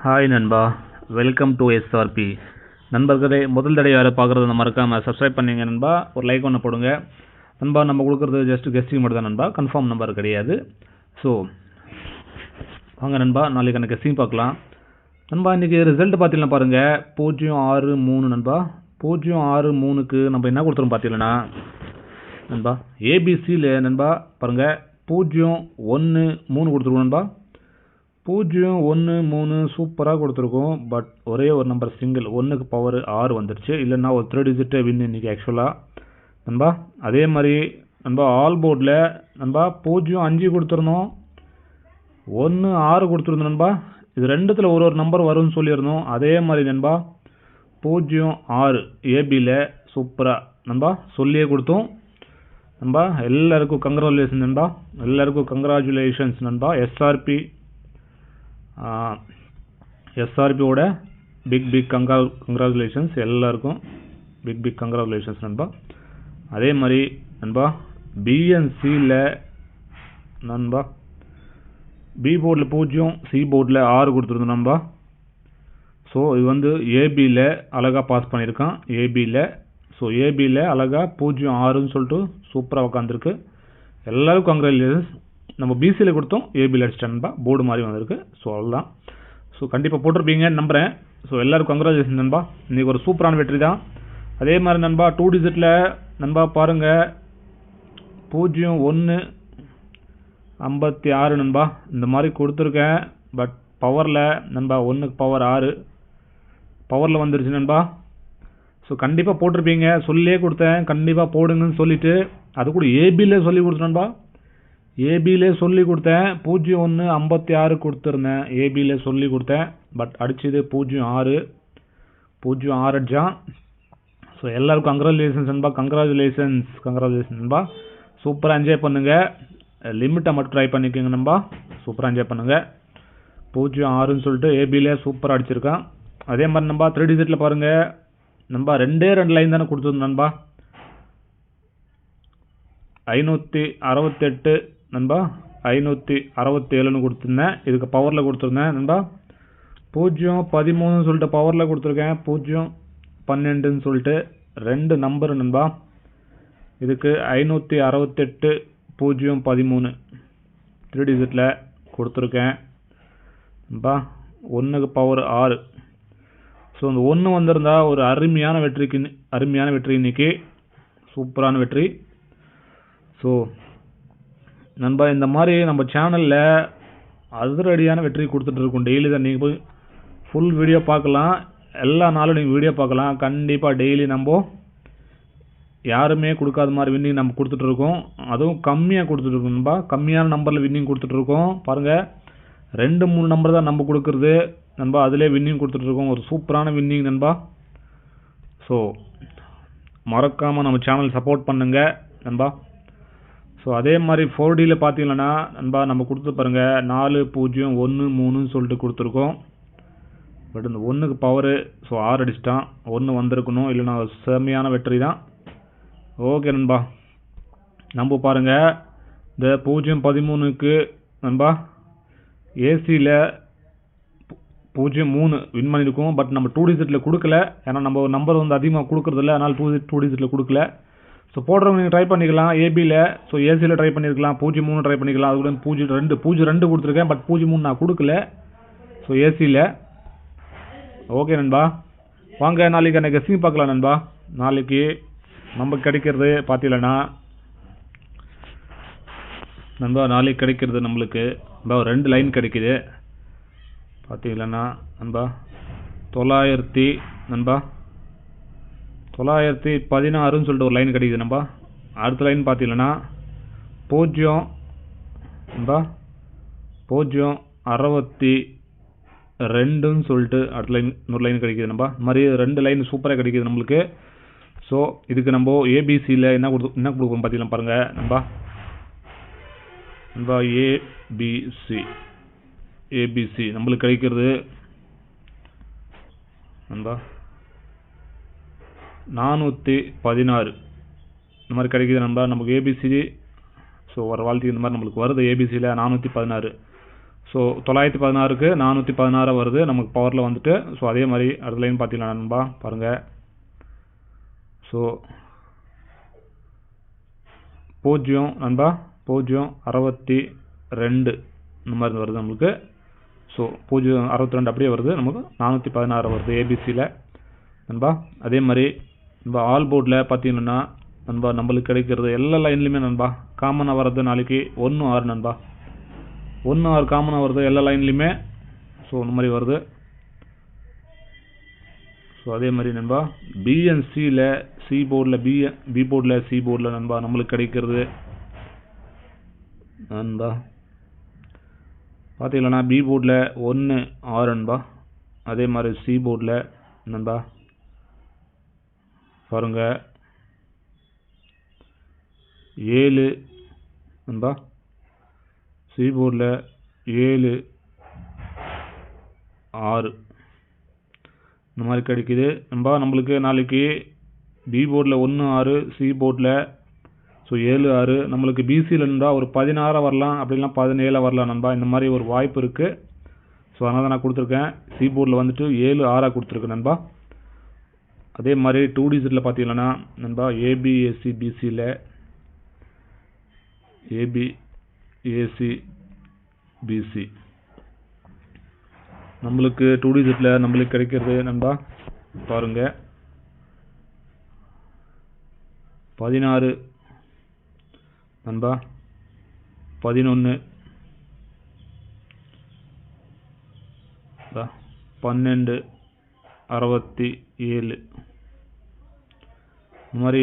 Hi நண்பா, welcome to SRP. நண்பர்களே, முதல் தடவை யாரை பார்க்குறது மறக்காமல் சப்ஸ்கிரைப் பண்ணிங்க நண்பா. ஒரு லைக் ஒன்று போடுங்க நண்பா. நம்ம கொடுக்குறது ஜஸ்ட் கெஸ்டிங் மட்டும் தான் நண்பா, கன்ஃபார்ம் நம்பர் கிடையாது. ஸோ வாங்க நண்பா, நாளைக்கு எனக்கு கெஸ்டிங் பார்க்கலாம் நண்பா. இன்றைக்கி ரிசல்ட் பார்த்தீங்கன்னா பாருங்கள், 063 நண்பா. 063க்கு நம்ம என்ன கொடுத்துருவோம் பார்த்தீங்கன்னா நண்பா, ஏபிசியில் நண்பா பாருங்கள் 013 கொடுத்துருவோம் நண்பா. 013 சூப்பராக கொடுத்துருக்கோம். பட் ஒரே ஒரு நம்பர் சிங்கிள் 1க்கு பவர் 6 வந்துருச்சு. இல்லைன்னா ஒரு 3 டிஜிட்டே வின் இன்றைக்கி ஆக்சுவலாக நண்பா. அதே மாதிரி நண்பா ஆல் போர்டில் நண்பா 05 கொடுத்துருந்தோம், 16 கொடுத்துருந்தோம் நண்பா. இது ரெண்டுத்தில் ஒரு நம்பர் வரும்னு சொல்லியிருந்தோம். அதே மாதிரி நண்பா 06 ஏபியில் சூப்பராக நண்பா சொல்லியே கொடுத்தோம் நண்பா. எல்லாருக்கும் கங்க்ராச்சுலேஷன் நண்பா, எல்லாருக்கும் கங்க்ராச்சுலேஷன்ஸ் நண்பா. எஸ்ஆர்பியோட பிக் கங்க்ராச்சுலேஷன்ஸ் எல்லாருக்கும், பிக் கங்க்ராச்சுலேஷன்ஸ் நண்பா. அதே மாதிரி நண்பா பிஎன்சியில் நண்பா பி போர்டில் 0, சி போர்டில் 6 கொடுத்துருந்தோம் நண்பா. ஸோ இது வந்து ஏபியில் அழகாக பாஸ் பண்ணியிருக்கான். ஏபியில் அழகாக 06ன்னு சொல்லிட்டு சூப்பராக உட்காந்துருக்கு. எல்லாருக்கும் கங்க்ராச்சுலேஷன்ஸ். நம்ம பிசியில் கொடுத்தோம், ஏபியில் அடிச்சிட்டேன் நண்பா. போர்டு மாதிரி வந்திருக்கு. ஸோ அவ்வளோதான். ஸோ கண்டிப்பாக போட்டிருப்பீங்கன்னு நம்புகிறேன். ஸோ எல்லாருக்கும் கங்க்ராச்சுலேஷன் நண்பா. இன்றைக்கி ஒரு சூப்பரான வெற்றி தான். அதே மாதிரி நண்பா 2 டிஜிட்டில் நண்பா பாருங்கள் 0156 நண்பா இந்த மாதிரி கொடுத்துருக்கேன். பட் பவரில் நண்பா 1க்கு பவர் 6 பவரில் வந்துருச்சு நண்பா. ஸோ கண்டிப்பாக போட்டிருப்பீங்க, சொல்லியே கொடுத்தேன் கண்டிப்பாக போடுங்கன்னு சொல்லிவிட்டு. அது கூட ஏபியிலே சொல்லி கொடுத்தேன் நண்பா. ஏபியிலே சொல்லி கொடுத்தேன் 0156 கொடுத்துருந்தேன். ஏபியிலே சொல்லி கொடுத்தேன். பட் அடிச்சது 06 அடிச்சான். ஸோ எல்லாருக்கும் கங்க்ராச்சுலேஷன்ஸ் நண்பா, கங்க்ராச்சுலேஷன்ஸ் நண்பா. சூப்பராக என்ஜாய் பண்ணுங்கள். லிமிட்டை மட்டும் ட்ரை பண்ணிக்கோங்க நண்பா. சூப்பராக என்ஜாய் பண்ணுங்கள். 06ன்னு சொல்லிட்டு ஏபியிலே சூப்பராக அடிச்சிருக்கான். அதே மாதிரி நண்பா 3 டிஜிட்டில் பாருங்கள் நண்பா, 2 லைன் தானே கொடுத்துருந்தோம் நண்பா. 568 நண்பா, 567ன்னு கொடுத்துருந்தேன். இதுக்கு பவரில் கொடுத்துருந்தேன் நண்பா. 013 சொல்லிட்டு பவரில் கொடுத்துருக்கேன். 012ன்னு சொல்லிட்டு 2 நம்பர் நண்பா. இதுக்கு 568 013 3 டிஜிட்டில் கொடுத்துருக்கேன் நண்பா. 1க்கு பவர் 6. ஸோ அந்த 1 வந்திருந்தா ஒரு அருமையான வெற்றி இன்னைக்கு, சூப்பரான வெற்றி. ஸோ நண்பா இந்த மாதிரி நம்ம சேனலில் அதிரடியான வெற்றி கொடுத்துட்ருக்கோம். டெய்லி தான் நீங்கள் போய் ஃபுல் வீடியோ பார்க்கலாம். எல்லா நாளும் நீங்கள் வீடியோ பார்க்கலாம். கண்டிப்பாக டெய்லி நம்ம யாருமே கொடுக்காத மாதிரி வின்னிங் நம்ம கொடுத்துட்ருக்கோம். அதுவும் கம்மியாக கொடுத்துட்ருக்கோம் நண்பா. கம்மியான நம்பரில் வின்னிங் கொடுத்துட்ருக்கோம். பாருங்கள் 2-3 நம்பர் தான் நம்ம கொடுக்குறது நண்பா. அதிலே வின்னிங் கொடுத்துட்ருக்கோம். ஒரு சூப்பரான வின்னிங் நண்பா. ஸோ மறக்காமல் நம்ம சேனல் சப்போர்ட் பண்ணுங்க நண்பா. ஸோ அதே மாதிரி 4Dயில் பார்த்தீங்கன்னா நண்பா நம்ம கொடுத்து பாருங்கள் 4013ன்னு சொல்லிட்டு கொடுத்துருக்கோம். பட் இந்த 1க்கு பவரு 6 அடிச்சிட்டான். 1 வந்திருக்கணும், இல்லைன்னா செம்மையான வெற்றி தான். ஓகே நண்பா, நம்ம பாருங்கள் இந்த 013க்கு நண்பா ஏசியில் 03 வின் பண்ணியிருக்கோம். பட் நம்ம 2 டிஜிட்டில் கொடுக்கல. ஏன்னா நம்ம நம்பர் வந்து அதிகமாக கொடுக்குறதில்ல, அதனால் 2 டிஜிட்டில் கொடுக்கல. ஸோ போடுறவங்க நீங்கள் ட்ரை பண்ணிக்கலாம் ஏபியில். ஸோ ஏசியில் ட்ரை பண்ணியிருக்கலாம், 03 ட்ரை பண்ணிக்கலாம். அது கூட 02 கொடுத்துருக்கேன். பட் 03 நான் கொடுக்கல. ஸோ ஏசியில். ஓகே நண்பா, வாங்க நாளைக்கு எனக்கு கெஸ்டிங் பார்க்கலாம் நண்பா. நாளைக்கு நம்ம கிடைக்கிறது பார்த்தீங்கன்னா நண்பா, நாளைக்கு கிடைக்கிறது நம்மளுக்கு நண்பா 2 லைன் கிடைக்குது பார்த்தீங்களா நண்பா. 900 நண்பா 916ன்னு சொல்லிட்டு ஒரு லைன் கிடைக்குது நண்பா. அடுத்த லைன் பார்த்தீங்கன்னா 0 நண்பா 062ன்னு சொல்லிட்டு அடுத்த லைன் இன்னொரு லைன் கிடைக்குது நண்பா. இந்த மாதிரி 2 லைன் சூப்பராக கிடைக்குது நம்மளுக்கு. ஸோ இதுக்கு நம்ம ஏபிசியில் என்ன கொடுக்குறோம் பார்த்தீங்கன்னா பாருங்கள் நண்பா. ஏபிசி நம்மளுக்கு கிடைக்கிறது நண்பா 416 இந்த மாதிரி கிடைக்குது நண்பா நமக்கு ஏபிசி. ஸோ ஒரு வாழ்த்துக்கு இந்த மாதிரி நம்மளுக்கு வருது ஏபிசியில் 416. ஸோ 916க்கு 416 வருது நமக்கு பவரில் வந்துட்டு. ஸோ அதே மாதிரி அடுத்த லைன் பார்த்தீங்கன்னா நண்பா பாருங்கள். ஸோ 0 நண்பா 062 இந்த மாதிரி வருது நம்மளுக்கு. ஸோ 062 அப்படியே வருது, நமக்கு 416 வருது ஏபிசியில் நண்பா. அதே மாதிரி நண்பா ஆல் போர்டில் பார்த்தீங்கன்னா நண்பா நம்மளுக்கு கிடைக்கிறது எல்லா லைன்லையுமே நண்பா காமனாக வர்றது நாளைக்கு 1-6 நண்பா. 1-6 காமனாக வருது எல்லா லைன்லையுமே. ஸோ இந்த மாதிரி வருது. ஸோ அதே மாதிரி நண்பா பிஎன்சியில் சி போர்டில் பி போர்டில் சி போர்டில் நண்பா நம்மளுக்கு கிடைக்கிறது நண்பா பார்த்தீங்கன்னா பி போர்டில் 1-6 நண்பா. அதே மாதிரி சி போர்டில் நண்பா பாருங்க 7 நண்பா. சி போர்டில் 7-6 இந்த மாதிரி கிடைக்குது நண்பா. நம்மளுக்கு நாளைக்கு பி போர்டில் 1-6 சி போர்டில் ஸோ 7-6 நம்மளுக்கு பிசியில் இருந்தால் ஒரு 16 வரலாம், அப்படிலாம் 17 வரலாம் நண்பா. இந்த மாதிரி ஒரு வாய்ப்பு இருக்குது. ஸோ அதனால் தான் நான் கொடுத்துருக்கேன். சி போர்டில் வந்துட்டு 7-6 கொடுத்துருக்கேன் நண்பா. அதே மாதிரி 2 டிஜிட்டில் பார்த்தீங்கன்னா நண்பா ஏபிஎஸ்சி பிசியில் ஏபிஏசி பிசி நம்மளுக்கு 2 டிஜிட்டில் நம்மளுக்கு கிடைக்கிறது நண்பா பாருங்க 16 நண்பா 11 1267 இந்த மாதிரி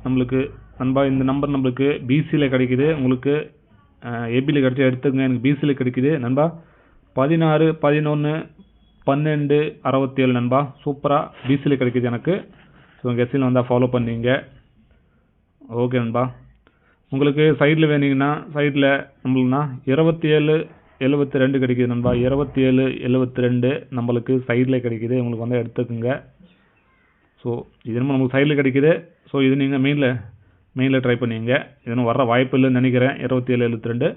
நம்மளுக்கு நண்பா இந்த நம்பர் நம்மளுக்கு பிசியில் கிடைக்குது. உங்களுக்கு ஏபியில் கிடைச்சா எடுத்துக்கங்க, எனக்கு பிசியில் கிடைக்குது நண்பா. 16 11 12 67 நண்பா சூப்பராக பிசியில் கிடைக்குது எனக்கு. ஸோ உங்கள் எஸ்சியில் வந்தால் ஃபாலோ பண்ணிங்க. ஓகே நண்பா. உங்களுக்கு சைடில் வேணுங்கன்னா சைடில் நம்மளுக்குனா 27-72 கிடைக்குது நண்பா. 27-72 நம்மளுக்கு சைடில் கிடைக்குது, உங்களுக்கு வந்தால் எடுத்துக்கோங்க. ஸோ இது நம்ம நமக்கு சைடில் கிடைக்குது. ஸோ இது நீங்கள் மெயினில் ட்ரை பண்ணிங்க. இதனும் வர வாய்ப்பு இல்லைன்னு நினைக்கிறேன். 27-72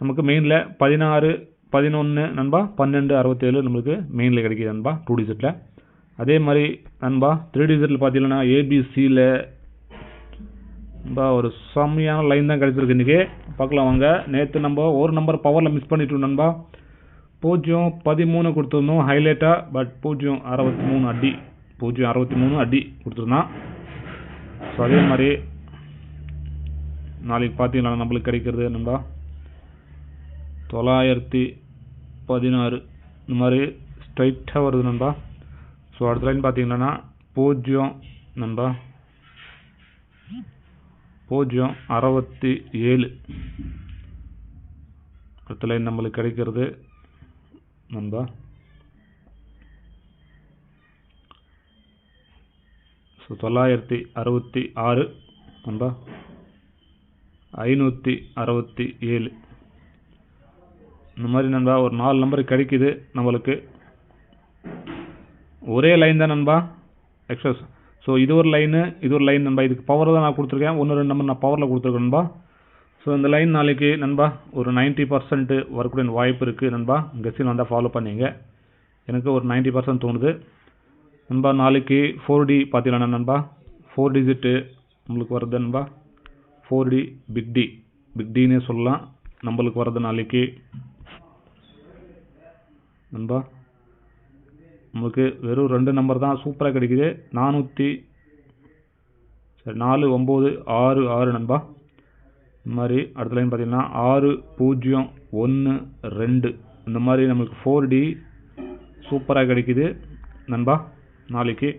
நமக்கு மெயினில் 16-11 நண்பா 12-67 நம்மளுக்கு மெயினில் கிடைக்குது நண்பா 2 டிஜிட்டில். அதே மாதிரி நண்பா 3 டிஜிட்டில் பார்த்தீங்கன்னா ஏபிசியில் நண்பா ஒரு செம்மையான லைன் தான் கிடைச்சிருக்கு இன்றைக்கி. பார்க்கலாம் வாங்க. நேற்று நம்ம ஒரு நம்பர் பவரில் மிஸ் பண்ணிட்டோம் நண்பா. 0-13 கொடுத்துருந்தோம் ஹைலைட்டாக. பட் 0-63 அடி 0-63 அடி கொடுத்துருந்தான். ஸோ அதே மாதிரி நாளைக்கு பார்த்தீங்கன்னா நம்மளுக்கு கிடைக்கிறது நண்பா 916 இந்த மாதிரி ஸ்ட்ரைட்டாக வருது நண்பா. ஸோ அடுத்த லைன் பார்த்தீங்கன்னா 0 நண்பா 067 அடுத்த லைன் நம்மளுக்கு கிடைக்கிறது நண்பா. ஸோ 966 நண்பா 567 இந்த மாதிரி நண்பா ஒரு 4 நம்பர் கிடைக்குது நம்மளுக்கு. ஒரே லைன் தான் நண்பா எக்ஸஸ். ஸோ இது ஒரு லைன் நண்பா. இதுக்கு பவர் தான் நான் கொடுத்துருக்கேன். 1-2 நம்பர் நான் பவரில் கொடுத்துருக்கேன் நண்பா. ஸோ இந்த லைன் நாளைக்கு நண்பா ஒரு 90% வரக்கூடிய வாய்ப்பு இருக்குது நண்பா. கெஸ்ஸில் வந்தால் ஃபாலோ பண்ணிங்க. எனக்கு ஒரு 90% தோணுது நண்பா. நாளைக்கு 4D பார்த்தீங்கன்னா நண்பா 4 டிஜிட்டு நம்மளுக்கு வருது நண்பா. 4D பிக் டின்னே சொல்லலாம் நம்மளுக்கு வருது நாளைக்கு நண்பா. நமக்கு வெறும் 2 நம்பர் தான் சூப்பராக கிடைக்குது. 4966 நண்பா. இந்த மாதிரி அடுத்த லைன் பார்த்தீங்கன்னா 6012 இந்த மாதிரி நம்மளுக்கு 4D சூப்பராக கிடைக்குது நண்பா. நாளைக்கு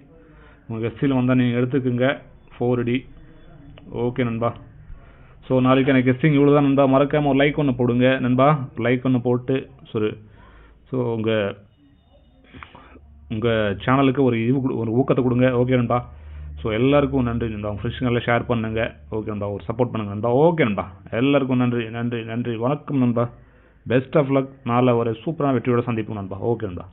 உங்கள் எஸ்சியில் வந்தால் நீங்கள் எடுத்துக்கோங்க 4D. ஓகே நண்பா. ஸோ நாளைக்கு எனக்கு கெஸ்டிங் இவ்வளோ தான் நண்பா. மறக்காமல் ஒரு லைக் ஒன்று போடுங்க நண்பா. லைக் ஒன்று போட்டு ஸோ உங்கள் சேனலுக்கு ஒரு ஊக்கத்தை கொடுங்க. ஓகே நண்பா. ஸோ எல்லாருக்கும் நன்றி நண்பா. உங்கள் ஃப்ரெண்ட்ஸுங்கெல்லாம் ஷேர் பண்ணுங்க. ஓகே நண்பா. ஒரு சப்போர்ட் பண்ணுங்க நண்பா. ஓகே நண்பா. எல்லாருக்கும் நன்றி. வணக்கம் நண்பா. Best of luck. நாளை ஒரு சூப்பரான வெற்றியோட சந்திப்போம் நண்பா. ஓகே நண்பா.